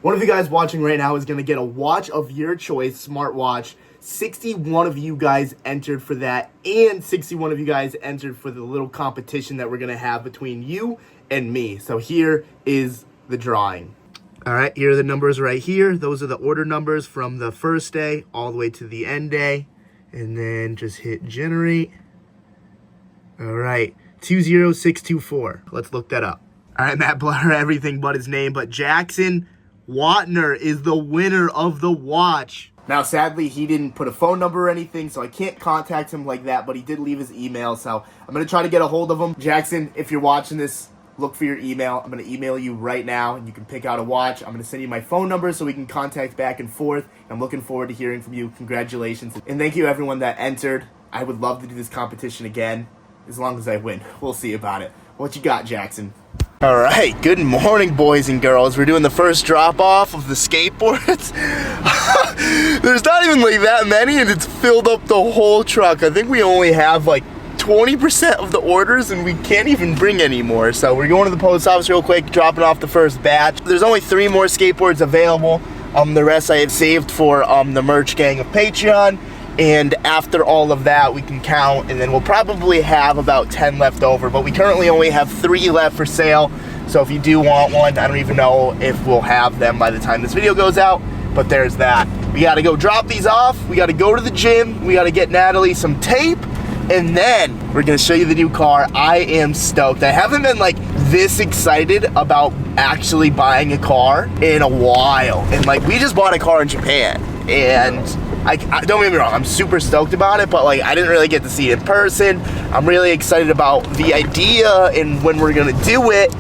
One of you guys watching right now is going to get a watch of your choice, smartwatch. 61 of you guys entered for that, and 61 of you guys entered for the little competition that we're going to have between you and me. So here is the drawing. All right, here are the numbers right here. Those are the order numbers from the first day all the way to the end day. And then just hit generate. All right, 20624. Let's look that up. All right, Matt blur everything but his name, but Jackson Watner is the winner of the watch. Now, sadly, he didn't put a phone number or anything, so I can't contact him like that, but he did leave his email, so I'm going to try to get a hold of him. Jackson, if you're watching this, look for your email. I'm going to email you right now, and you can pick out a watch. I'm going to send you my phone number so we can contact back and forth. I'm looking forward to hearing from you. Congratulations. And thank you, everyone that entered. I would love to do this competition again, as long as I win. We'll see about it. What you got, Jackson? All right, good morning, boys and girls. We're doing the first drop-off of the skateboards. There's not even like that many, and it's filled up the whole truck. I think we only have like 20% of the orders, and we can't even bring any more. So we're going to the post office real quick, dropping off the first batch. There's only 3 more skateboards available. The rest I have saved for the merch gang of Patreon. And after all of that, we can count, and then we'll probably have about 10 left over. But we currently only have 3 left for sale. So if you do want one, I don't even know if we'll have them by the time this video goes out. But there's that. We got to go drop these off. We got to go to the gym. We got to get Natalie some tape. And then we're going to show you the new car. I am stoked. I haven't been like this excited about actually buying a car in a while. And like, we just bought a car in Japan. And I don't get me wrong, I'm super stoked about it, but like I didn't really get to see it in person. I'm really excited about the idea and when we're gonna do it,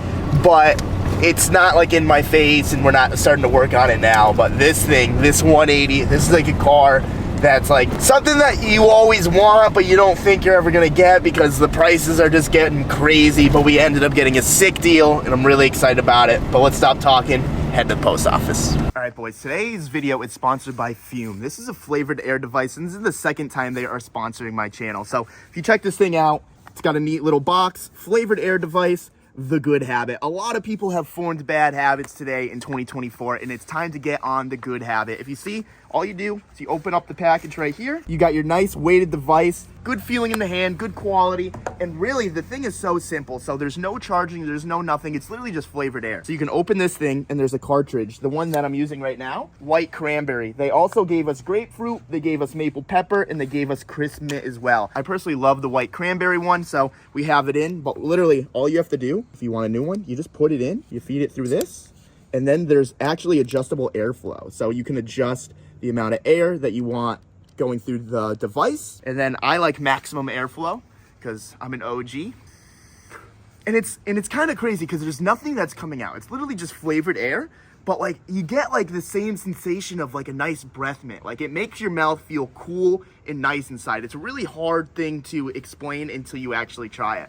but it's not like in my face and we're not starting to work on it now. But this thing, this 180, this is like a car that's like something that you always want, but you don't think you're ever gonna get because the prices are just getting crazy. But we ended up getting a sick deal, and I'm really excited about it. But let's stop talking, head to the post office. All right, boys, today's video is sponsored by Fume. This is a flavored air device, and this is the second time they are sponsoring my channel. So if you check this thing out, it's got a neat little box, flavored air device, the good habit. A lot of people have formed bad habits today in 2024, and it's time to get on the good habit. If you see, all you do is you open up the package right here. You got your nice weighted device, good feeling in the hand, good quality, and really the thing is so simple. So there's no charging, there's no nothing. It's literally just flavored air. So you can open this thing, and there's a cartridge. The one that I'm using right now, white cranberry. They also gave us grapefruit, they gave us maple pepper, and they gave us crisp mint as well. I personally love the white cranberry one, so we have it in. But literally all you have to do, if you want a new one, you just put it in, you feed it through this, and then there's actually adjustable airflow. So you can adjust the amount of air that you want going through the device. And then I like maximum airflow because I'm an OG. And it's kind of crazy because there's nothing that's coming out. It's literally just flavored air, but like you get like the same sensation of like a nice breath mint. Like it makes your mouth feel cool and nice inside. It's a really hard thing to explain until you actually try it.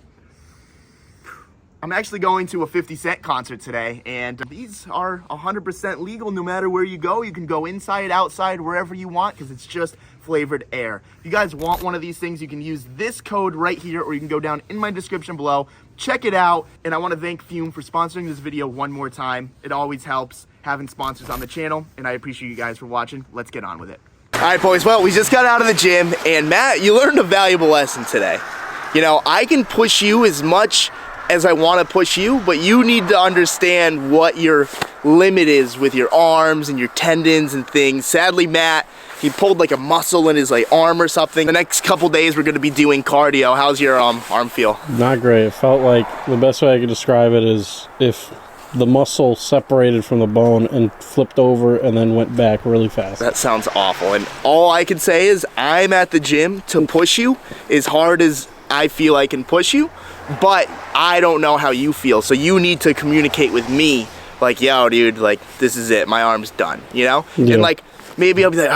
I'm actually going to a 50 Cent concert today, and these are 100% legal no matter where you go. You can go inside, outside, wherever you want because it's just flavored air. If you guys want one of these things, you can use this code right here, or you can go down in my description below. Check it out, and I want to thank Fume for sponsoring this video one more time. It always helps having sponsors on the channel, and I appreciate you guys for watching. Let's get on with it. All right, boys. Well, we just got out of the gym, and Matt, you learned a valuable lesson today. You know, I can push you as much as I want to push you, but you need to understand what your limit is with your arms and your tendons and things. Sadly, Matt, he pulled like a muscle in his like arm or something. The next couple days we're going to be doing cardio. How's your arm feel? Not great. It felt like the best way I could describe it is if the muscle separated from the bone and flipped over and then went back really fast. That sounds awful. And all I can say is I'm at the gym to push you as hard as I feel I can push you, but I don't know how you feel. So you need to communicate with me like, yo, dude, like this is it. My arm's done, you know? Yeah. And like maybe I'll be like,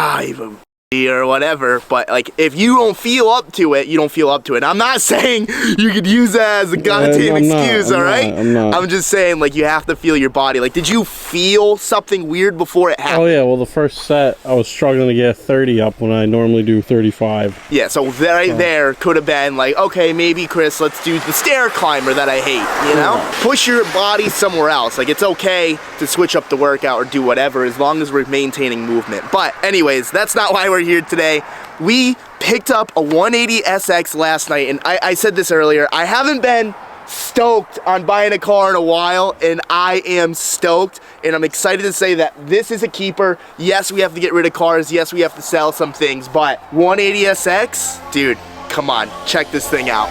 or whatever, but like if you don't feel up to it, you don't feel up to it. I'm not saying you could use that as a goddamn excuse, all right? I'm just saying, like, you have to feel your body. Like, did you feel something weird before it happened? Oh yeah, well the first set I was struggling to get 30 up when I normally do 35. Yeah, so right there could have been like, okay, maybe Chris, let's do the stair climber that I hate, you know? Push your body somewhere else. Like, it's okay to switch up the workout or do whatever as long as we're maintaining movement. But anyways, that's not why we're here today. We picked up a 180SX last night, and I said this earlier, I haven't been stoked on buying a car in a while, and I am stoked, and I'm excited to say that this is a keeper. Yes, we have to get rid of cars. Yes, we have to sell some things, but 180SX, dude, come on, check this thing out.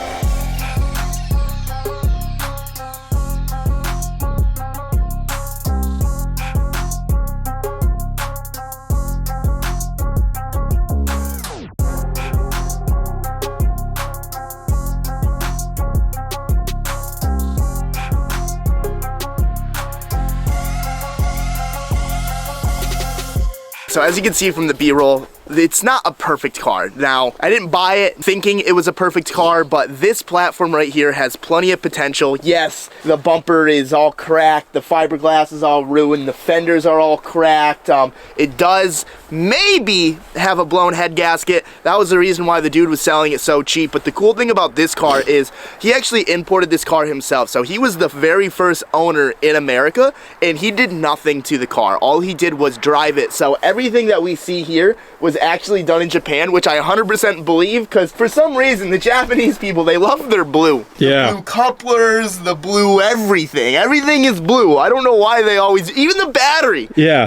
So as you can see from the B-roll, it's not a perfect car. Now, I didn't buy it thinking it was a perfect car, but this platform right here has plenty of potential. Yes, the bumper is all cracked, the fiberglass is all ruined, the fenders are all cracked. It does maybe have a blown head gasket. That was the reason why the dude was selling it so cheap. But the cool thing about this car is he actually imported this car himself. So he was the very first owner in America, and he did nothing to the car. All he did was drive it. So everything that we see here was actually done in Japan, which I 100% believe, because for some reason the Japanese people, they love their blue. Yeah. The blue couplers, the blue everything. Everything is blue. I don't know why they always, even the battery. Yeah.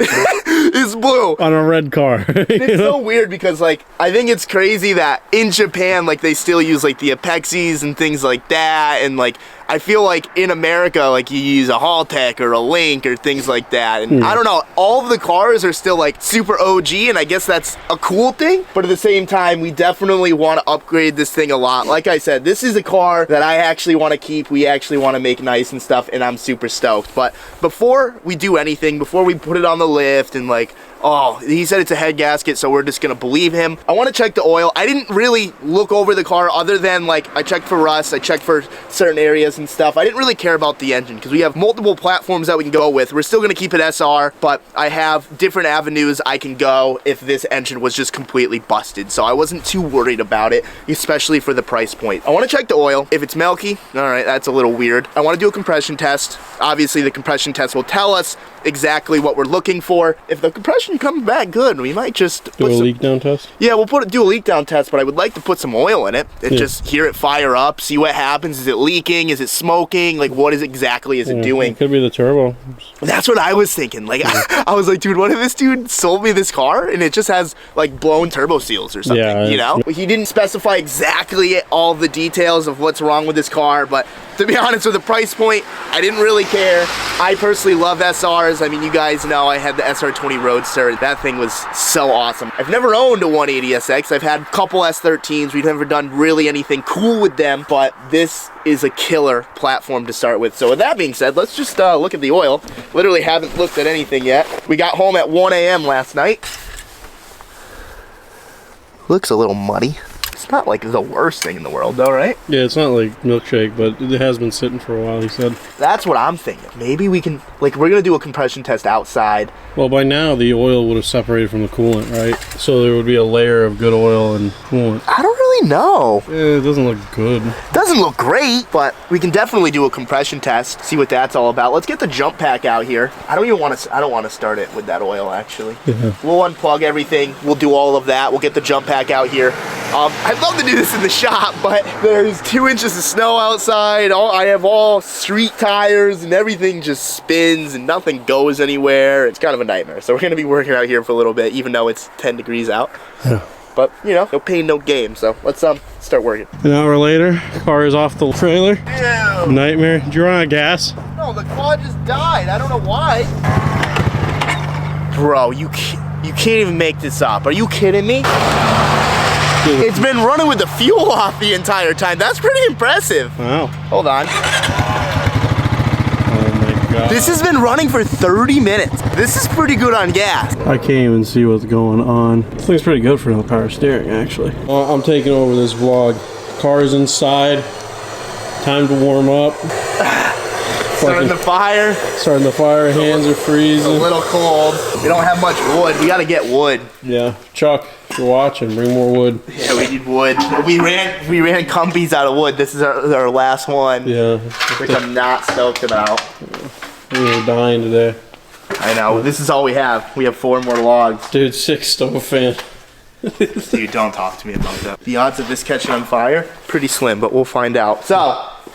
is blue. On a red car. It's so weird because, like, I think it's crazy that in Japan, like, they still use, like, the Apexis and things like that, and, like, I feel like in America, like, you use a Haltech or a Link or things like that, and I don't know, all of the cars are still, like, super OG, and I guess that's a cool thing, but at the same time, we definitely want to upgrade this thing a lot. Like I said, this is a car that I actually want to keep, we actually want to make nice and stuff, and I'm super stoked. But before we do anything, before we put it on the lift and, like, oh, he said it's a head gasket, so we're just gonna believe him. I want to check the oil. I didn't really look over the car other than, like, I checked for rust, I checked for certain areas and stuff. I didn't really care about the engine because we have multiple platforms that we can go with. We're still gonna keep it SR, but I have different avenues I can go if this engine was just completely busted. So I wasn't too worried about it, especially for the price point. I want to check the oil. If it's milky, all right, that's a little weird. I want to do a compression test. Obviously, the compression test will tell us exactly what we're looking for. If the compression comes back good, we might just do a leak down test. Yeah, we'll do a leak down test, but I would like to put some oil in it and just hear it fire up, see what happens. Is it leaking? Is it smoking? Like, what is it doing? It could be the turbo. That's what I was thinking. Like, I was like, dude, what if this dude sold me this car and it just has, like, blown turbo seals or something, you know? He didn't specify exactly all the details of what's wrong with this car, but to be honest, with the price point, I didn't really care. I personally love SRs. I mean, you guys know I had the Sr20 Roadster. That thing was so awesome. I've never owned a 180SX. I've had a couple S13s. We've never done really anything cool with them, but this is a killer platform to start with. So with that being said, let's just look at the oil. Literally haven't looked at anything yet. We got home at 1 a.m. last night. Looks a little muddy. It's not like the worst thing in the world though, right? Yeah, it's not like milkshake, but it has been sitting for a while, he said. That's what I'm thinking. Maybe we can, like, we're gonna do a compression test outside. Well, by now the oil would have separated from the coolant, right? So there would be a layer of good oil and coolant. I don't really know. Yeah, it doesn't look good. Doesn't look great, but we can definitely do a compression test, see what that's all about. Let's get the jump pack out here. I don't want to start it with that oil, actually. Yeah. We'll unplug everything. We'll do all of that. We'll get the jump pack out here. I'd love to do this in the shop, but there's 2 inches of snow outside. I have all street tires and everything just spins and nothing goes anywhere. It's kind of a nightmare. So we're gonna be working out here for a little bit, even though it's 10 degrees out. Yeah. But, you know, no pain, no gain. So let's start working. An hour later, car is off the trailer. Ew. Nightmare. Did you run out of gas? No, the quad just died. I don't know why. Bro, you can't even make this up. Are you kidding me? It's been running with the fuel off the entire time. That's pretty impressive. Wow. Hold on. Oh my God. This has been running for 30 minutes. this is pretty good on gas. I can't even see what's going on. This thing's pretty good for no power steering, actually. I'm taking over this vlog. Car's inside. Time to warm up. Starting the fire. Starting the fire. Hands are freezing. A little cold. We don't have much wood. We gotta get wood. Yeah, Chuck, if you're watching, bring more wood. Yeah, we need wood. We ran compies out of wood. This is our last one. Yeah. Which I'm not stoked about. We were dying today. I know. This is all we have. We have 4 more logs. Dude, 6 stove fan. Dude, don't talk to me about that. The odds of this catching on fire, pretty slim, but we'll find out. So,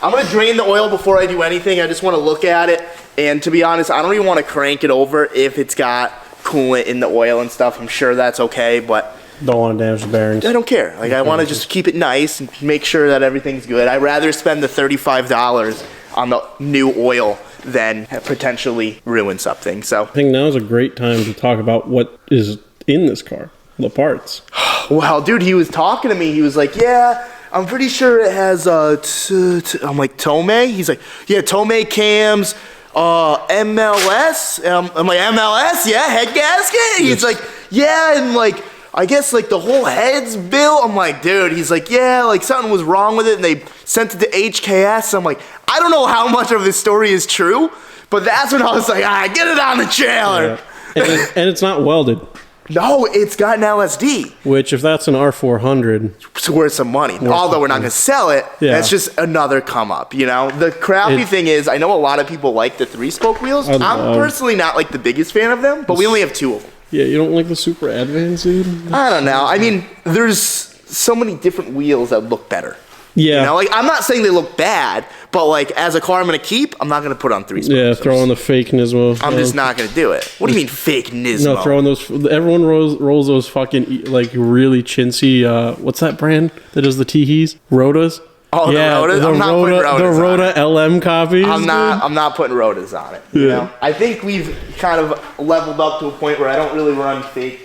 I'm gonna drain the oil before I do anything. I just wanna look at it. And to be honest, I don't even wanna crank it over if it's got coolant in the oil and stuff. I'm sure that's okay, but don't want to damage the bearings. I don't care. Like, I wanna just keep it nice and make sure that everything's good. I'd rather spend the $35 on the new oil than potentially ruin something. So I think now is a great time to talk about what is in this car, the parts. Well, dude, he was talking to me. He was like, yeah, I'm pretty sure it has, I'm like, Tomei? He's like, yeah, Tomei cams, MLS? I'm like, MLS? Yeah, head gasket? He's like, yeah, and like, I guess like the whole head's built. I'm like, dude, he's like, yeah, like something was wrong with it and they sent it to HKS. I'm like, I don't know how much of this story is true, but that's when I was like, all right, get it on the trailer. Yeah. And it's not welded. No, it's got an LSD. Which, if that's an R400, it's worth some money. Although we're not going to sell it, that's just another come up, you know? The crappy thing is, I know a lot of people like the 3-spoke wheels. I'm personally not like the biggest fan of them, but we only have 2 of them. Yeah, you don't like the super advanced, dude? I don't know. I mean, there's so many different wheels that look better. Yeah. You know, like, I'm not saying they look bad, but like, as a car I'm going to keep, I'm not going to put on 3 spokes. Yeah, throw on the fake Nismo. I'm just not going to do it. What do you mean fake Nismo? No, throw on those. Everyone rolls those fucking, like, really chintzy, what's that brand that does the Teehees? Rotas? Oh, yeah, the Rotas? I'm not putting Rotas the Rota LM copies. I'm not putting Rotas on it. You know? I think we've kind of leveled up to a point where I don't really run fake.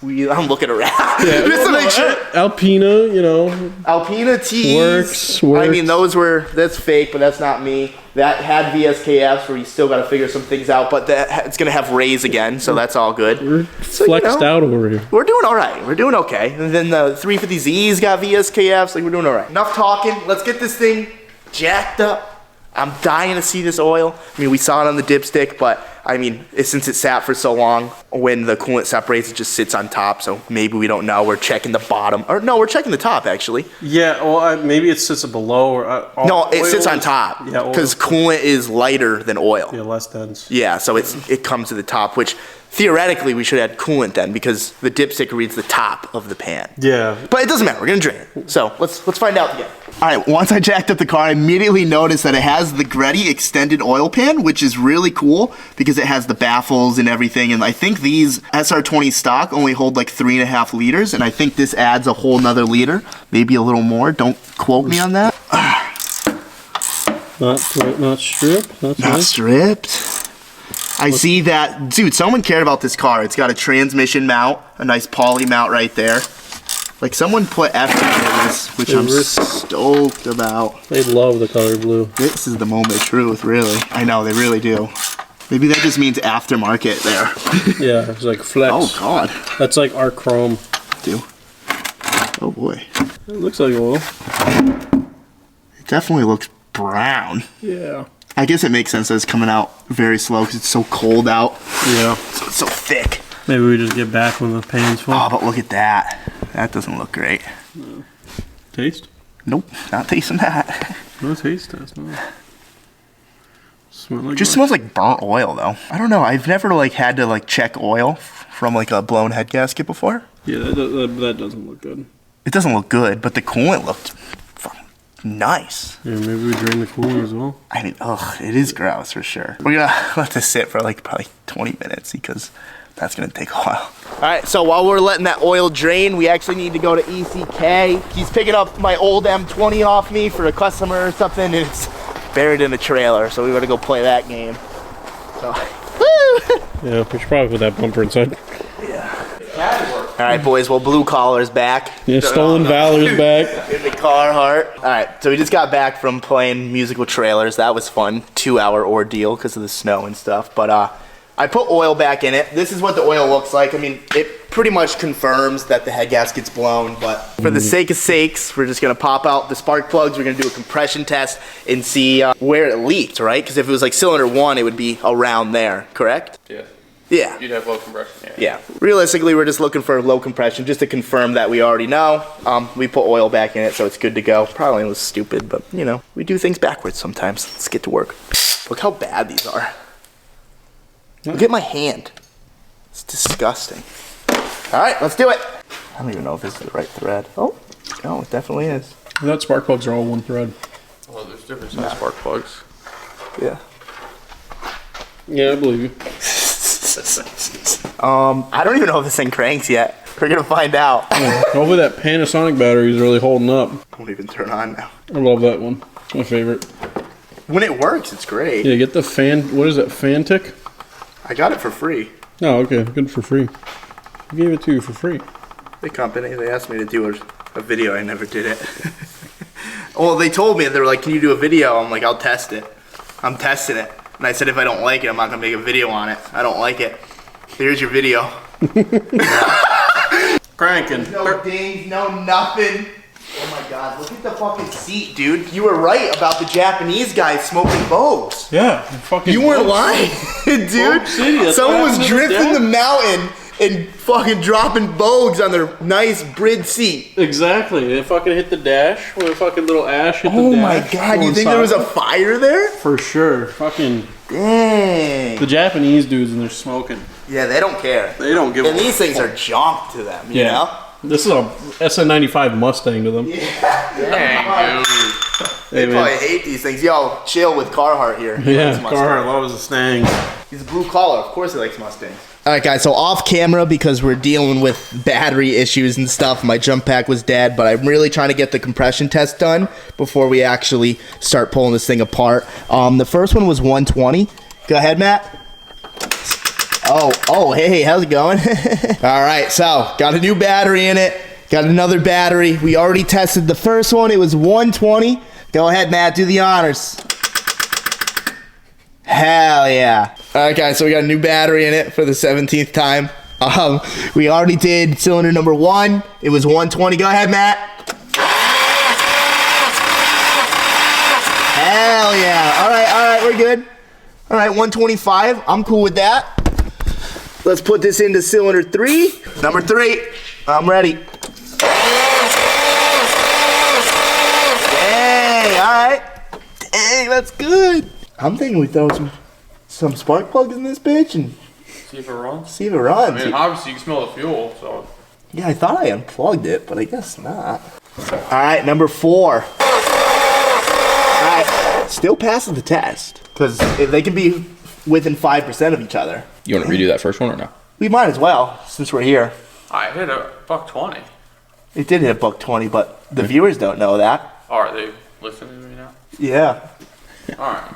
I'm looking around just to make sure. Alpina, you know. Alpina T's. Works. I mean, that's fake, but that's not me. That had VSKFs where you still got to figure some things out, but it's going to have rays again, so that's all good. We're flexed out over here. We're doing all right. We're doing okay. And then the 350Z's got VSKFs. Like, we're doing all right. Enough talking. Let's get this thing jacked up. I'm dying to see this oil. I mean, we saw it on the dipstick, but I mean, since it sat for so long, when the coolant separates, it just sits on top. So maybe we don't know. We're checking the bottom. Or no, we're checking the top, actually. Yeah, well, maybe it sits below. Or no, it sits on top. Yeah, because coolant is lighter than oil. Yeah, less dense. Yeah, so it comes to the top, which theoretically we should add coolant then, because the dipstick reads the top of the pan. Yeah. But it doesn't matter. We're going to drain it. So let's find out again. All right, once I jacked up the car, I immediately noticed that it has the Greddy extended oil pan, which is really cool because it has the baffles and everything. And I think these SR20 stock only hold like 3.5 liters. And I think this adds a whole nother liter, maybe a little more. Don't quote me on that. Not stripped. That's not nice. Stripped. I see that, dude, someone cared about this car. It's got a transmission mount, a nice poly mount right there. Like, someone put effort into this, which I'm stoked about. They love the color blue. This is the moment of truth, really. I know, they really do. Maybe that just means aftermarket there. Yeah, it's like flex. Oh, God. That's like our chrome. Dude. Oh, boy. It looks like oil. It definitely looks brown. Yeah. I guess it makes sense that it's coming out very slow because it's so cold out. Yeah. So it's so thick. Maybe we just get back when the pan's full. Oh, but look at that. That doesn't look great. No. Taste? Nope, not tasting that. No taste test, no. Smell like just smells like burnt oil, though. I don't know. I've never like had to like check oil from like a blown head gasket before. Yeah, that doesn't look good. It doesn't look good, but the coolant looked fucking nice. Yeah, maybe we drain the coolant as well. I mean, it is gross for sure. We're gonna let this sit for like probably 20 minutes because that's gonna take a while. All right, so while we're letting that oil drain, we actually need to go to ECK. He's picking up my old M20 off me for a customer or something, and it's buried in a trailer, so we gotta go play that game. So, woo! Yeah, we should probably put that bumper inside. Yeah. All right, boys, well, Blue Collar's back. Yeah, Stolen Valor's back. In the Carhartt. All right, so we just got back from playing musical trailers. That was fun. 2-hour ordeal because of the snow and stuff, but I put oil back in it. This is what the oil looks like. I mean, it pretty much confirms that the head gasket's blown, but for the sake of sakes, we're just gonna pop out the spark plugs. We're gonna do a compression test and see where it leaked, right? Because if it was like cylinder 1, it would be around there, correct? Yeah. Yeah. You'd have low compression. Yeah. Realistically, we're just looking for low compression just to confirm that we already know. We put oil back in it, so it's good to go. Probably was stupid, but you know, we do things backwards sometimes. Let's get to work. Look how bad these are. Look at my hand. It's disgusting. All right, let's do it. I don't even know if this is the right thread. Oh, no, it definitely is. That spark plugs are all one thread. Well, there's different size spark plugs. Yeah. Yeah, I believe you. I don't even know if this thing cranks yet. We're gonna find out. Hopefully that Panasonic battery is really holding up. Won't even turn on now. I love that one. It's my favorite. When it works, it's great. Yeah, get the fan. What is that? Fantic? I got it for free. Oh, okay. Good for free. I gave it to you for free. The company, they asked me to do a video. I never did it. Well, they told me, they were like, can you do a video? I'm like, I'll test it. I'm testing it. And I said, if I don't like it, I'm not gonna make a video on it. I don't like it. Here's your video. Cranking. No dings, no nothing. Oh my God, look at the fucking seat, dude. You were right about the Japanese guys smoking bows. Yeah. Fucking You weren't lying, dude. City, Someone was drifting the mountain and fucking dropping bogues on their nice brid seat. Exactly. They fucking hit the dash with a fucking little ash hit the dash. Oh my God, you think there was a fire there? For sure. Fucking. Dang. The Japanese dudes and they're smoking. Yeah, they don't care. They don't give a And these things are junk to them, you know? This is a SN95 Mustang to them. Dang, dude. They probably hate these things. Yo, chill with Carhartt here. Yeah, Carhartt loves the Stang. He's a blue collar. Of course he likes Mustangs. All right, guys, so off camera, because we're dealing with battery issues and stuff, my jump pack was dead, but I'm really trying to get the compression test done before we actually start pulling this thing apart. The first one was 120. Go ahead, Matt. Oh, hey, how's it going? All right, so got a new battery in it. Got another battery. We already tested the first one. It was 120. Go ahead, Matt, do the honors. Hell yeah. All right, guys, so we got a new battery in it for the 17th time. We already did cylinder number 1. It was 120. Go ahead, Matt. Hell yeah. All right, we're good. All right, 125. I'm cool with that. Let's put this into cylinder 3. Number 3. I'm ready. Dang, all right. Dang, that's good. I'm thinking we throw some spark plugs in this bitch and See if it runs. see if it runs. I mean, obviously you can smell the fuel, so. Yeah, I thought I unplugged it, but I guess not. All right, number 4. All right, still passes the test because they can be within 5% of each other. You want to redo that first one or no? We might as well since we're here. I hit a $120. It did hit $120, but the viewers don't know that. Oh, are they listening to me now? Yeah. All right.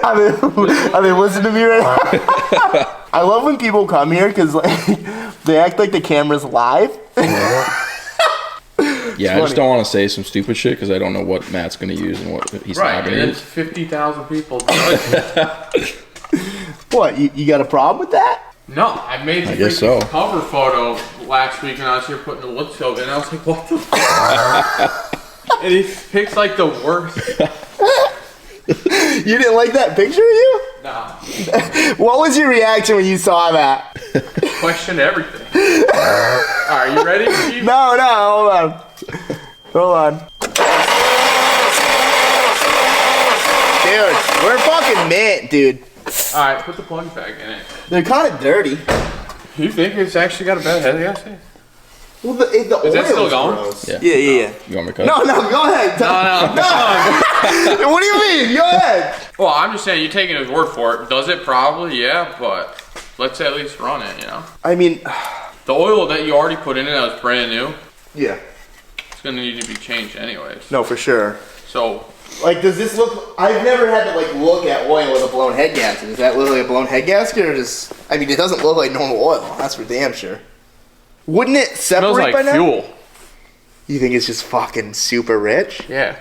I mean, listen to me right now. I love when people come here because like they act like the camera's live. Yeah, I just don't want to say some stupid shit because I don't know what Matt's going to use and what he's Right, not going and to it's use. 50,000 people. What? You got a problem with that? No, I made the guess freaking so. cover photo last week when I was here putting the wood stove in. I was like, what the fuck? And he picks like the worst. You didn't like that picture of you? Nah, What was your reaction when you saw that? question everything. Alright, you ready, Steve? No, hold on. Hold on. Dude, we're fucking mint, dude. Alright, put the plug back in it. They're kind of dirty. You think it's actually got a better head gasket? Well, the Is oil that still is going? gross. Yeah. Yeah. You want me to cut? No, go ahead. No. What do you mean? Go ahead. Well, I'm just saying, you're taking his word for it. Does it? Probably, yeah, but let's at least run it, you know? I mean, The oil that you already put in it that was brand new, yeah. it's gonna need to be changed anyways. No, for sure. So, Like, does this look? I've never had to like look at oil with a blown head gasket. Does that look like a blown head gasket, or just? I mean, it doesn't look like normal oil. That's for damn sure. Wouldn't it separate smells like by now? fuel. You think it's just fucking super rich? Yeah.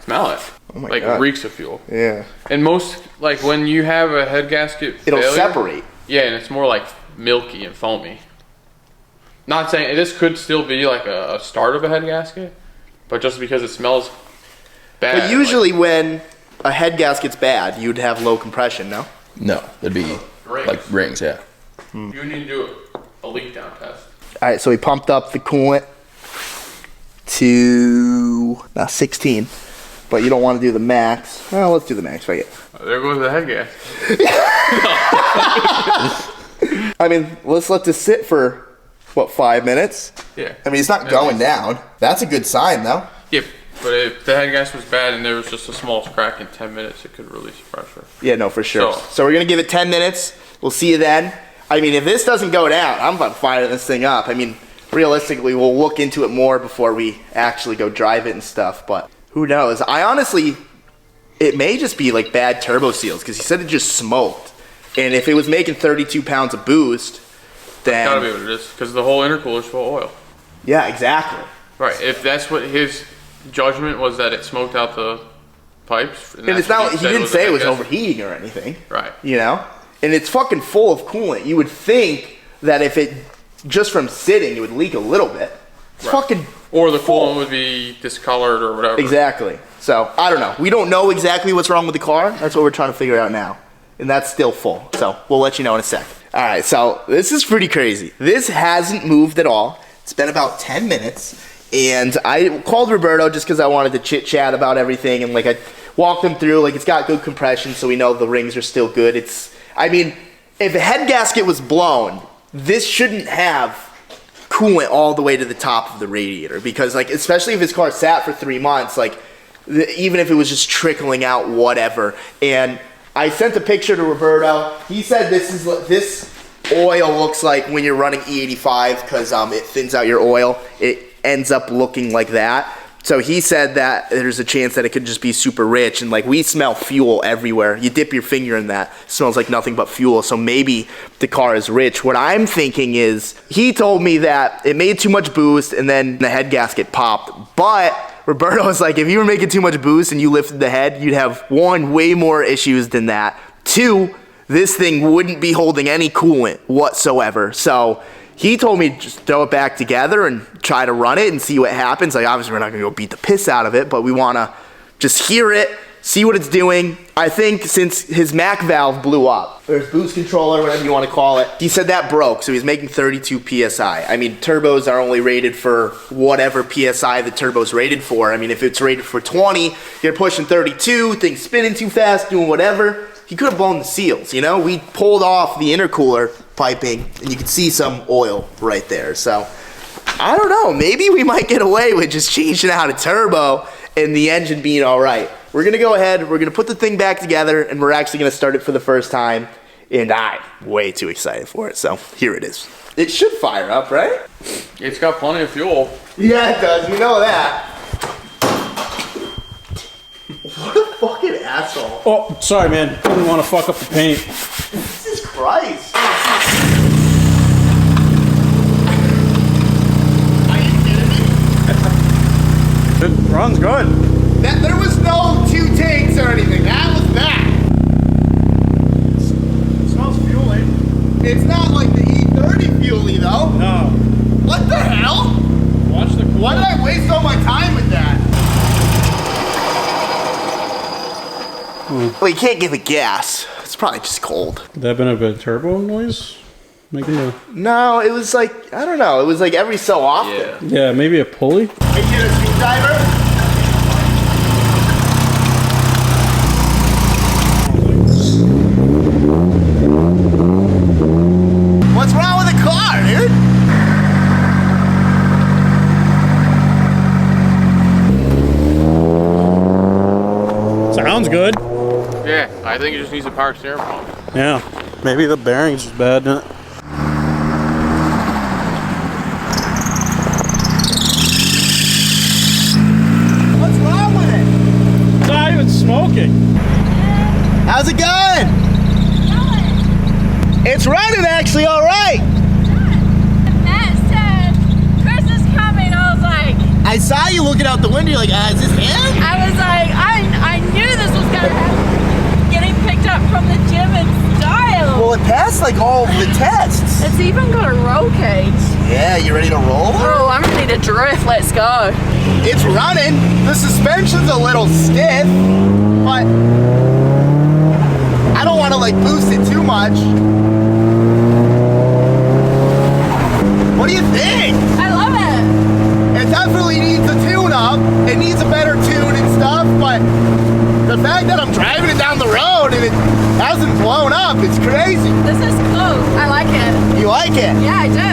Smell it. Oh my like God. reeks of fuel. Yeah. And most, like when you have a head gasket It'll failure, separate. Yeah, and it's more like milky and foamy. Not saying this could still be like a start of a head gasket, but just because it smells bad. But usually when a head gasket's bad, you'd have low compression, no? No, that'd be Rings. like rings, yeah. You need to do a leak down test. All right, so we pumped up the coolant to 16, but you don't want to do the max. Well, let's do the max. Fuck it. There goes the head gasket. I mean, let's let this sit for, what, 5 minutes? Yeah. I mean, it's not going down. That's a good sign, though. Yeah, but if the head gasket was bad and there was just a small crack in 10 minutes, it could release pressure. Yeah, no, for sure. So- So we're going to give it 10 minutes. We'll see you then. I mean, if this doesn't go down, I'm about to fire this thing up. I mean, realistically, we'll look into it more before we actually go drive it and stuff, but who knows? I honestly, it may just be like bad turbo seals, because he said it just smoked. And if it was making 32 pounds of boost, then... Gotta be what it is, because the whole intercooler's full of oil. Yeah, exactly. Right, if that's what his judgment was, that it smoked out the pipes. And it's not, he didn't say it was overheating or anything. Right. You know? And it's fucking full of coolant. You would think that if it, just from sitting, it would leak a little bit. It's fucking Or the full. coolant would be discolored or whatever. Exactly. So, I don't know. We don't know exactly what's wrong with the car. That's what we're trying to figure out now. And that's still full. So, we'll let you know in a sec. All right, so this is pretty crazy. This hasn't moved at all. It's been about 10 minutes. And I called Roberto just because I wanted to chit-chat about everything. And, like, I walked him through. Like, it's got good compression, so we know the rings are still good. I mean, if a head gasket was blown, this shouldn't have coolant all the way to the top of the radiator, because, like, especially if his car sat for 3 months, like, even if it was just trickling out, whatever. And I sent a picture to Roberto. He said this oil looks like when you're running E85, because it thins out your oil. It ends up looking like that. So he said that there's a chance that it could just be super rich, and like we smell fuel everywhere. You dip your finger in that, it smells like nothing but fuel. So maybe the car is rich. What I'm thinking is, he told me that it made too much boost and then the head gasket popped. But Roberto was like, if you were making too much boost and you lifted the head, you'd have, one, way more issues than that. Two, this thing wouldn't be holding any coolant whatsoever. So he told me to just throw it back together and try to run it and see what happens. Like, obviously, we're not going to go beat the piss out of it, but we want to just hear it, see what it's doing. I think since his Mac valve blew up, or his boost controller, whatever you want to call it, he said that broke, so he's making 32 PSI. I mean, turbos are only rated for whatever PSI the turbo's rated for. I mean, if it's rated for 20, you're pushing 32, things spinning too fast, doing whatever. He could have blown the seals, you know? We pulled off the intercooler piping, and you can see some oil right there. So, I don't know. Maybe we might get away with just changing out a turbo and the engine being all right. We're going to go ahead, we're going to put the thing back together, and we're actually going to start it for the first time, and I'm way too excited for it. So, here it is. It should fire up, right? It's got plenty of fuel. Yeah, it does. We know that. What a fucking asshole. Oh, sorry, man. Didn't want to fuck up the paint. Jesus Christ. Are you kidding me? It runs good. There was no 2 tanks or anything. That was that. It smells fueling. It's not like the E30 fueling though. No. What the hell? Watch the cool. Why did I waste all my time with that? Well, you can't give it gas. It's probably just cold. Could that have been a bit of turbo noise? Making a... No, it was like, I don't know. It was like every so often. Yeah, maybe a pulley? Hey, you get a screwdriver? What's wrong with the car, dude? Sounds good. Yeah, I think it just needs a power steering pump. Yeah. Maybe the bearing's just bad, isn't it? What's wrong with it? It's not even smoking. How's it going? It's running actually all right. Matt said, Chris is coming. I was like, I saw you looking out the window. You're like, is this him? I was like, I Getting picked up from the gym in style. Well, it passed like all the tests. It's even got a roll cage. Yeah, you ready to roll? Oh, I'm ready to drift. Let's go. It's running. The suspension's a little stiff, but I don't want to like boost it too much. What do you think? I love it. It definitely needs a tune-up. It needs a better tune and stuff, but the fact that I'm driving it down the road and it hasn't blown up, it's crazy. This is cool. I like it. You like it? Yeah, I do.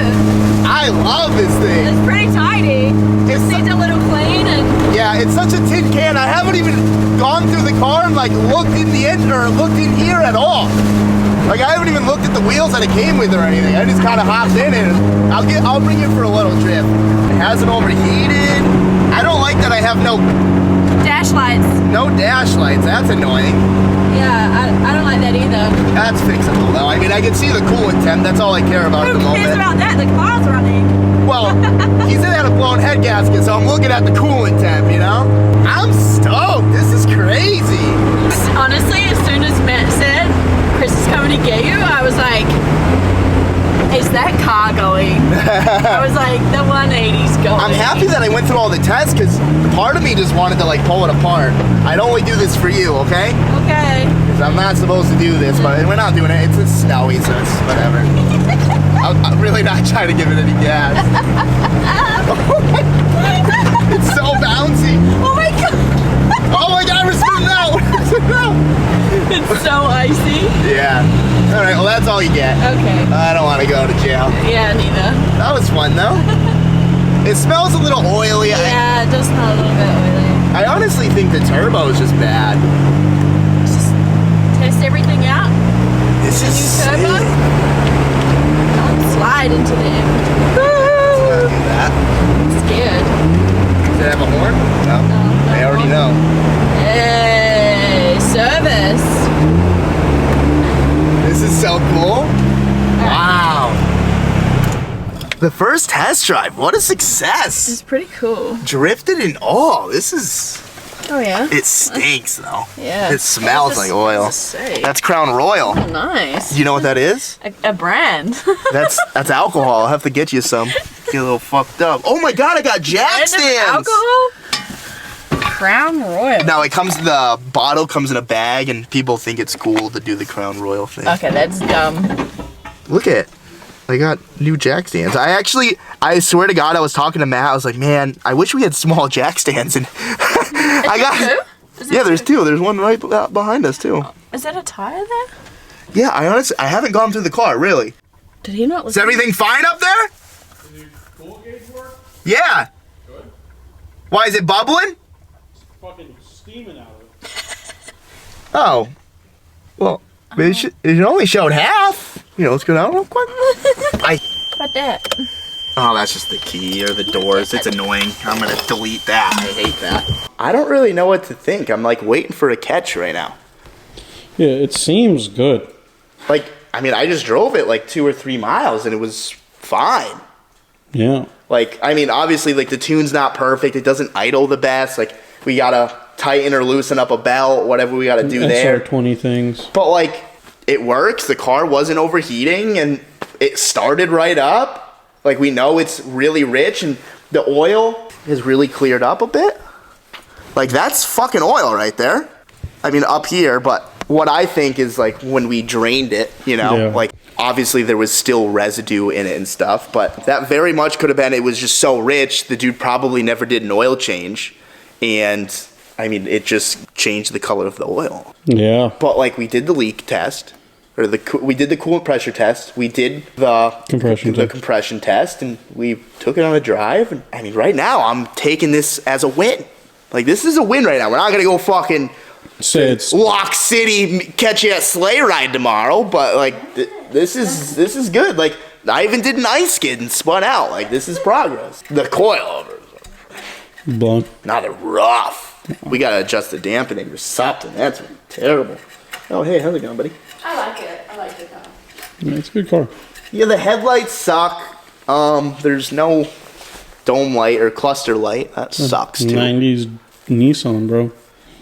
I love this thing. It's pretty tidy. Just needs a little clean and Yeah, it's such a tin can. I haven't even gone through the car and like looked in the engine or looked in here at all. Like I haven't even looked at the wheels that it came with or anything. I just kind of hopped in and I'll bring it for a little trip. It hasn't overheated. I don't like that I have no dash lights. dash lights. That's annoying. Yeah, I don't like that either. That's fixable though. I mean, I can see the coolant temp. That's all I care about at the Who cares moment. about that? The car's running. Well, he said it had a blown head gasket, so I'm looking at the coolant temp, you know? I'm stoked. This is crazy. Honestly, as soon as Matt said Chris is coming to get you, I was like, is that car going? I was like, the 180's going. I'm happy that I went through all the tests because part of me just wanted to like pull it apart. I'd only do this for you, okay? Okay. Because I'm not supposed to do this, but we're not doing it. It's snowy, so it's whatever. I'm really not trying to give it any gas. It's so bouncy. Oh my god. Oh my god, we're spinning out. We're spinning out. It's so icy. Yeah. All right, well, that's all you get. Okay. I don't want to go to jail. Yeah, neither. That was fun, though. It smells a little oily. Yeah, it does smell a little bit oily. I honestly think the turbo is just bad. Just test everything out. This is New turbo? sick. Don't slide into them. Let's not do that. I'm scared. Does it have a horn? No. No, I already know. Hey, service. This is so cool. Wow. The first test drive. What a success. It's pretty cool. Drifted and all. This is... Oh yeah. It stinks, though. Yeah. It smells like oil. That's Crown Royal. Nice. Do you know what that is? A brand. That's alcohol. I'll have to get you some. Get a little fucked up. Oh my god, I got jack Brand of stands! alcohol? Crown Royal. Now it comes, the bottle comes in a bag and people think it's cool to do the Crown Royal thing. Okay, that's dumb. Look at it. I got new jack stands. I swear to God, I was talking to Matt. I was like, man, I wish we had small jack stands. And I got... Yeah, there's two. There's one right behind us, too. Is that a tire there? Yeah, I haven't gone through the car, really. Did he not Is listen? everything fine up there? Does your coolant gauge work? Yeah. Good. Why, is it bubbling? It's fucking steaming out of it. Oh. Well, it only showed half. You know, let's go down real quick. About that. Oh, that's just the key or the doors. It's annoying. I'm gonna delete that. I hate that. I don't really know what to think. I'm like waiting for a catch right now. Yeah, it seems good. Like, I mean, I just drove it like 2 or 3 miles and it was fine. Yeah. Like, I mean, obviously, like the tune's not perfect. It doesn't idle the best. Like, we gotta tighten or loosen up a belt, whatever we gotta do there. SR20 things. But like, it works. The car wasn't overheating and it started right up. Like, we know it's really rich and the oil has really cleared up a bit. Like, that's fucking oil right there. I mean, up here, but what I think is like when we drained it, you know, Yeah. like obviously there was still residue in it and stuff, but that very much could have been, it was just so rich, the dude probably never did an oil change. And I mean, it just changed the color of the oil. Yeah. But like, we did the leak test, or we did the coolant pressure test, we did the compression test, and we took it on a drive. And I mean, right now I'm taking this as a win. Like, this is a win right now. We're not gonna go fucking Say it's Lock City catch you at sleigh ride tomorrow, but like this is good. Like, I even did an ice skid and spun out. Like, this is progress. The coilovers, blunt. now they're rough. We gotta adjust the dampening or something. That's terrible. Oh, hey, how's it going, buddy? I like it. I like the car. Yeah, it's a good car. Yeah, the headlights suck. There's no dome light or cluster light. That sucks too. 90s Nissan, bro.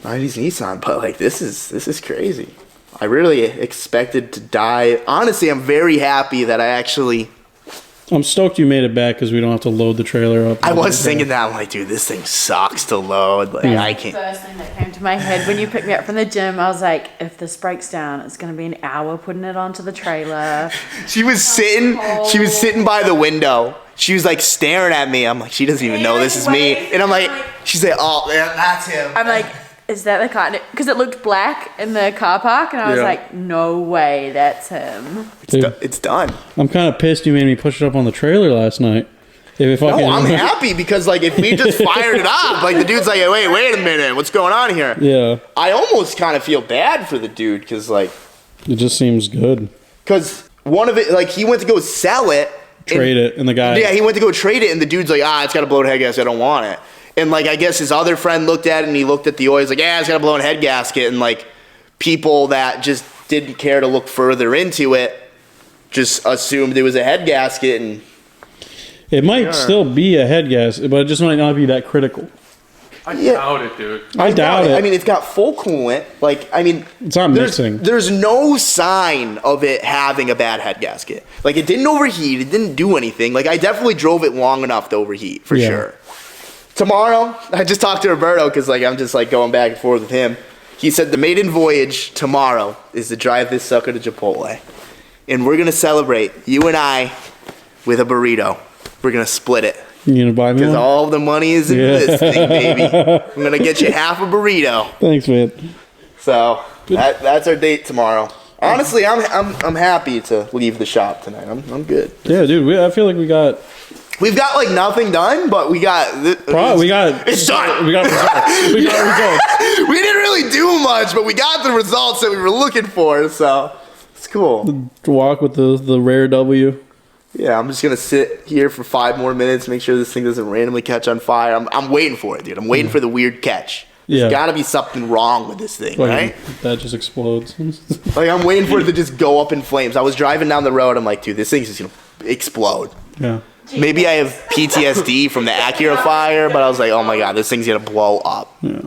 90s Nissan, but like this is crazy. I really expected to die. Honestly, I'm very happy that I actually. I'm stoked you made it back because we don't have to load the trailer up. I was thinking that. I'm like, dude, this thing sucks to load. Like, I can't. First thing that came to my head when you picked me up from the gym, I was like, if this breaks down, it's gonna be an hour putting it onto the trailer. She was sitting by the window. She was like staring at me. I'm like, she doesn't even know this is me. And I'm like, she's like, oh, yeah, that's him. I'm like, is that the car? Because it looked black in the car park, and I was like, no way, that's him. It's done. I'm kind of pissed you made me push it up on the trailer last night. No, I'm happy because like if we just fired it up, like the dude's like, hey, wait a minute, what's going on here? Yeah. I almost kind of feel bad for the dude because like. It just seems good. Because one of it, like he went to go sell it. Trade it, and the guy. Yeah, he went to go trade it, and the dude's like, it's got a blown head gasket, I don't want it. And like I guess his other friend looked at it and he looked at the oil. He's like, it's got a blown head gasket. And like people that just didn't care to look further into it just assumed it was a head gasket. And it might still be a head gasket, but it just might not be that critical. I doubt it, dude. I doubt it. I mean, it's got full coolant. Like, I mean, it's not mixing. There's no sign of it having a bad head gasket. Like, it didn't overheat. It didn't do anything. Like, I definitely drove it long enough to overheat for sure. Tomorrow, I just talked to Roberto because like I'm just like going back and forth with him. He said the maiden voyage tomorrow is to drive this sucker to Chipotle, and we're gonna celebrate, you and I, with a burrito. We're gonna split it. You gonna buy me one? Because all the money is in this thing, baby. I'm gonna get you half a burrito. Thanks, man. So that's our date tomorrow. Honestly, I'm happy to leave the shop tonight. I'm good. Yeah, dude. I feel like We've got like nothing done, but we got. It's done. We got results. We didn't really do much, but we got the results that we were looking for, so it's cool. Walk with the rare W. Yeah, I'm just gonna sit here for 5 more minutes, make sure this thing doesn't randomly catch on fire. I'm waiting for it, dude. I'm waiting for the weird catch. There's gotta be something wrong with this thing, right? That just explodes. Like I'm waiting for it to just go up in flames. I was driving down the road. I'm like, dude, this thing's just gonna explode. Yeah. Maybe I have PTSD from the Acura fire, but I was like, oh my god, this thing's gonna blow up. Yeah.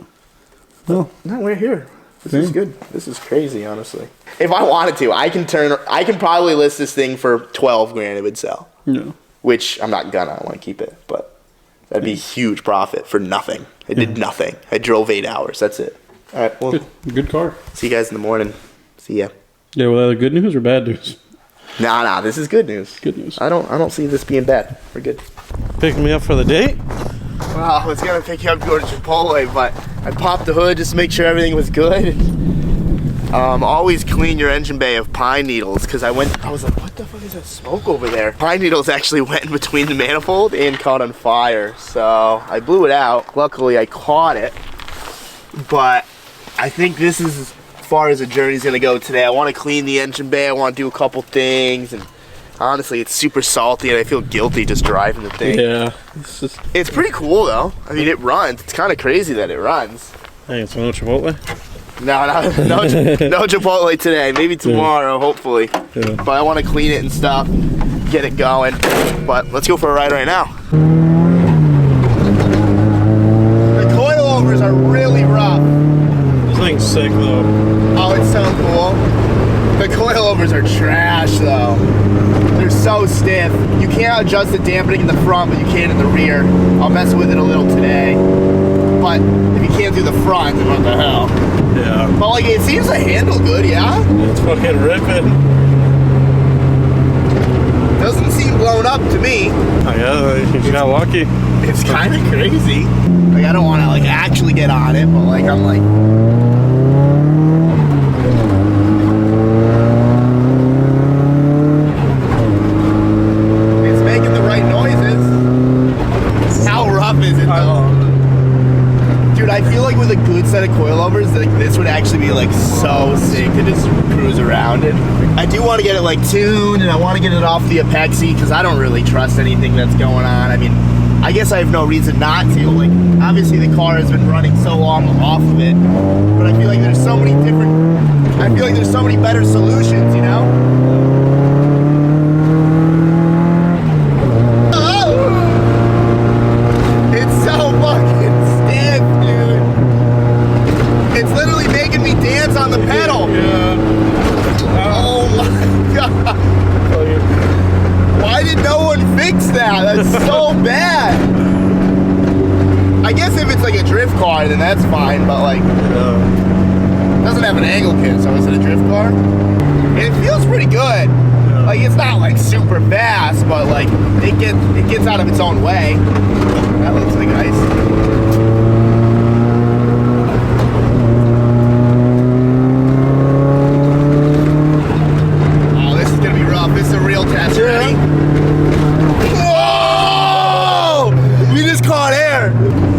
Well, no, we're here. This is good. This is crazy, honestly. If I wanted to, I can probably list this thing for $12,000 it would sell. Yeah. Which I'm not gonna. I want to keep it, but that'd be a huge profit for nothing. I did nothing. I drove 8 hours. That's it. All right. Well, good car. See you guys in the morning. See ya. Yeah. Well, either good news or bad news. Nah. This is good news. Good news. I don't see this being bad. We're good. Picking me up for the date? Well, I was gonna pick you up to go to Chipotle, but I popped the hood just to make sure everything was good. Always clean your engine bay of pine needles, because I was like, what the fuck is that smoke over there? Pine needles actually went in between the manifold and caught on fire, so I blew it out. Luckily, I caught it, but I think this is as far as the journey's gonna go today. I want to clean the engine bay. I want to do a couple things, and honestly, it's super salty, and I feel guilty just driving the thing. Yeah. It's pretty cool, though. I mean, it runs. It's kind of crazy that it runs. Hey, so no Chipotle? No Chipotle today. Maybe tomorrow, hopefully. Yeah. But I want to clean it and stuff, get it going. But let's go for a ride right now. The coilovers are really rough. This thing's sick, though. Oh, it's so cool. The coilovers are trash, though. They're so stiff. You can't adjust the dampening in the front, but you can in the rear. I'll mess with it a little today. But if you can't do the front, then what the hell? Yeah. But like, it seems to handle good, yeah? It's fucking ripping. Doesn't seem blown up to me. I guess you got lucky. It's kind of crazy. Like, I don't want to like actually get on it, but like, I'm like. It's making the right noises. How rough is it though? Dude, I feel like with a good set of coilovers, like this would actually be like so sick to just cruise around in. I do want to get it like tuned, and I want to get it off the Apexi because I don't really trust anything that's going on. I mean, I guess I have no reason not to. Like, obviously the car has been running so long off of it, but I feel like there's so many better solutions, you know? fix that? That's so bad. I guess if it's like a drift car, then that's fine, but like, it doesn't have an angle kit, so is it a drift car? It feels pretty good. Like, it's not like super fast, but like, it gets out of its own way. That looks like ice. This is a real test. You ready? Whoa! We just caught air.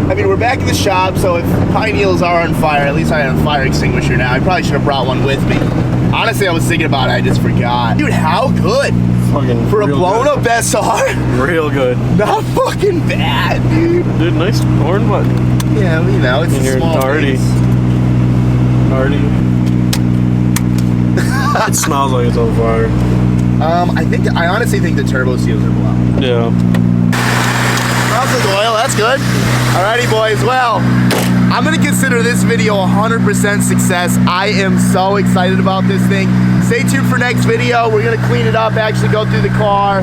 I mean, we're back in the shop, so if pine needles are on fire, at least I have a fire extinguisher now. I probably should have brought one with me. Honestly, I was thinking about it. I just forgot. Dude, how good? Fucking For a real blown good. up SR? Real good. Not fucking bad, dude. Dude, nice horn button. Yeah, you know, it's And a you're small darty. things. Darty. It smells like it's on fire. I honestly think the turbo seals are blown. Yeah. Process oil, that's good. Alrighty, boys. Well, I'm gonna consider this video 100% success. I am so excited about this thing. Stay tuned for next video. We're gonna clean it up, actually go through the car,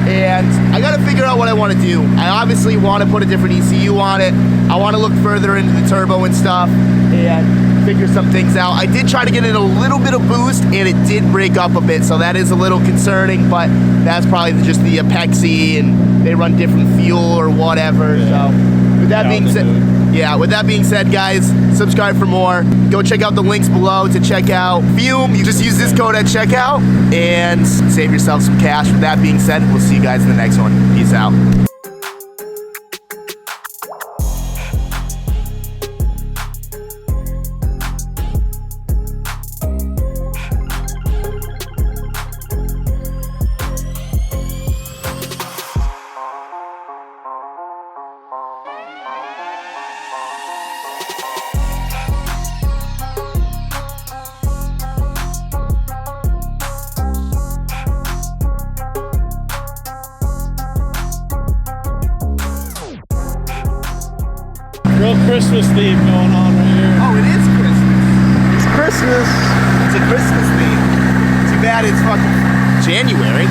and I gotta figure out what I want to do. I obviously want to put a different ECU on it. I want to look further into the turbo and stuff, and figure some things out. I did try to get it a little bit of boost, and it did break up a bit, so that is a little concerning, but that's probably just the Apexi, and they run different fuel or whatever. So with that being said, with that being said, guys, subscribe for more. Go check out the links below to check out Fume. You just use this code at checkout and save yourself some cash. With that being said, we'll see you guys in the next one. Peace out. Real Christmas theme going on right here. Oh, it is Christmas. It's Christmas. It's a Christmas theme. Too bad it's fucking January.